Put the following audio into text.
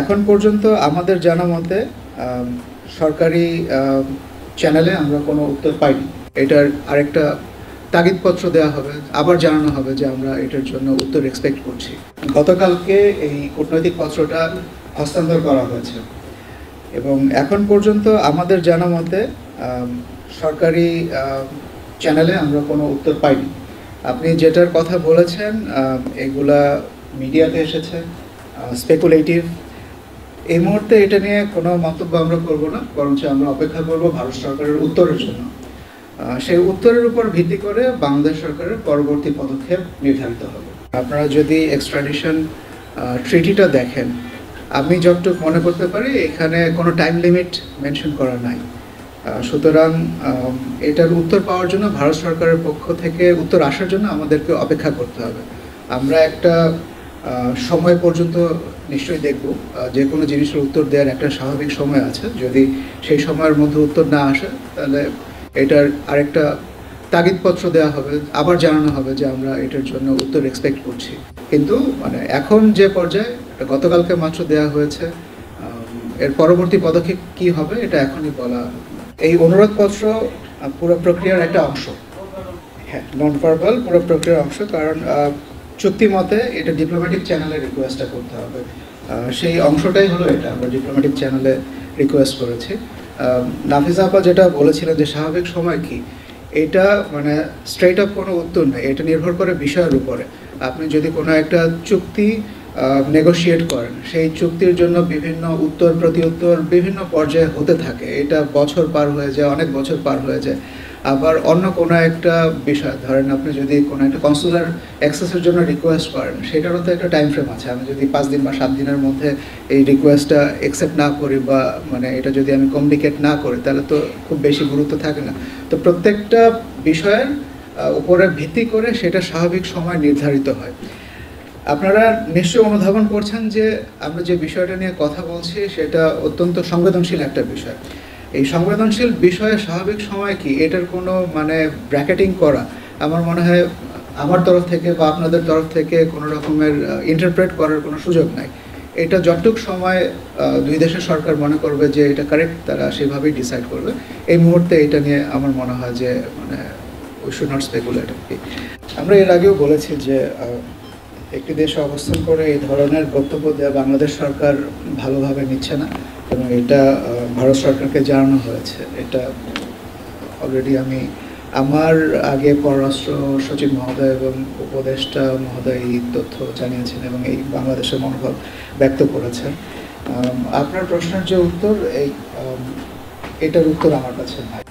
এখন পর্যন্ত আমাদের জানা মতে সরকারি চ্যানেলে আমরা কোনো উত্তর পাইনি। এটার আরেকটা তাগিদপত্র দেওয়া হবে, আবার জানানো হবে যে আমরা এটার জন্য উত্তর এক্সপেক্ট করছি। গতকালকে এই কূটনৈতিক পত্রটা হস্তান্তর করা হয়েছে এবং এখন পর্যন্ত আমাদের জানা মতে সরকারি চ্যানেলে আমরা কোনো উত্তর পাইনি। আপনি যেটার কথা বলেছেন এগুলা মিডিয়াতে এসেছে, স্পেকুলেটিভ। এই মুহূর্তে এটা নিয়ে কোনো মন্তব্য আমরা করব না, বরঞ্চ আমরা অপেক্ষা করব ভারত সরকারের উত্তরের জন্য। সেই উত্তরের উপর ভিত্তি করে বাংলাদেশ সরকারের পরবর্তী পদক্ষেপ নির্ধারিত হবে। আপনারা যদি এক্সট্রাডিশন ট্রিটিটা দেখেন, আমি যতটুকু মনে করতে পারি এখানে কোনো টাইম লিমিট মেনশন করা নাই। সুতরাং এটার উত্তর পাওয়ার জন্য ভারত সরকারের পক্ষ থেকে উত্তর আসার জন্য আমাদেরকে অপেক্ষা করতে হবে। আমরা একটা সময় পর্যন্ত নিশ্চয়ই দেখব, যে কোনো জিনিসের উত্তর দেওয়ার একটা স্বাভাবিক সময় আছে। যদি সেই সময়ের মধ্যে উত্তর না আসে তাহলে এটার আরেকটা তাগিদপত্র দেওয়া হবে, আবার জানানো হবে যে আমরা এটার জন্য উত্তর এক্সপেক্ট করছি। কিন্তু এখন যে পর্যায়ে গতকালকে মাত্র দেওয়া হয়েছে, এর পরবর্তী পদক্ষেপ কী হবে এটা এখনই বলা। এই অনুরোধপত্র পুরো প্রক্রিয়ার একটা অংশ। হ্যাঁ, নন ভার্বাল পুরো প্রক্রিয়ার অংশ, কারণ চুক্তি মতে এটা ডিপ্লোম্যাটিক চ্যানেলে রিকোয়েস্টটা করতে হবে। সেই অংশটাই হলো এটা, আমরা ডিপ্লোম্যাটিক চ্যানেলে রিকোয়েস্ট করেছি। নাফিজা আপা যেটা বলেছিলেন যে স্বাভাবিক সময় কি, এটা স্ট্রেট আপ কোনো উত্তর নেই, এটা নির্ভর করে বিষয়ের উপরে। আপনি যদি কোনো একটা চুক্তি নেগোশিয়েট করেন, সেই চুক্তির জন্য বিভিন্ন উত্তর প্রতি উত্তর বিভিন্ন পর্যায়ে হতে থাকে। এটা বছর পার হয়ে যায়, অনেক বছর পার হয়ে যায়। আবার অন্য কোনো একটা বিষয়, ধরেন আপনি যদি কোনো একটা কনসুলার অ্যাক্সেসের জন্য রিকোয়েস্ট করেন, সেটারও তো একটা টাইম ফ্রেম আছে। আমি যদি 5 দিন বা 7 দিনের মধ্যে এই রিকোয়েস্টটা অ্যাকসেপ্ট না করি বা এটা যদি আমি কমিউনিকেট না করি, তাহলে তো খুব বেশি গুরুত্ব থাকে না। তো প্রত্যেকটা বিষয়ের উপরে ভিত্তি করে সেটা স্বাভাবিক সময় নির্ধারিত হয়। আপনারা নিশ্চয়ই অনুধাবন করছেন যে আমরা যে বিষয়টা নিয়ে কথা বলছি সেটা অত্যন্ত সংবেদনশীল একটা বিষয়। এই সংবেদনশীল বিষয়ে স্বাভাবিক সময় কি, এটার কোনো ব্র্যাকেটিং করা আমার মনে হয় আমার তরফ থেকে বা আপনাদের তরফ থেকে কোনো রকমের ইন্টারপ্রেট করার কোনো সুযোগ নাই। এটা যতটুক সময় দুই দেশের সরকার মনে করবে যে এটা কারেক্ট, তারা সেভাবেই ডিসাইড করবে। এই মুহূর্তে এটা নিয়ে আমার মনে হয় যে উই শুড নট স্পেকুলেট। আমরা এর আগেও বলেছি যে একটি দেশে অবস্থান করে এই ধরনের বক্তব্য দেওয়া বাংলাদেশ সরকার ভালোভাবে নিচ্ছে না এবং এটা ভারত সরকারকে জানানো হয়েছে। এটা অলরেডি আমি আমার আগে পররাষ্ট্র সচিব মহোদয় এবং উপদেষ্টা মহোদয় এই তথ্য জানিয়েছেন এবং এই বাংলাদেশের মনোভাব ব্যক্ত করেছেন। আপনার প্রশ্নের যে উত্তর, এটার উত্তর আমার কাছে নাই।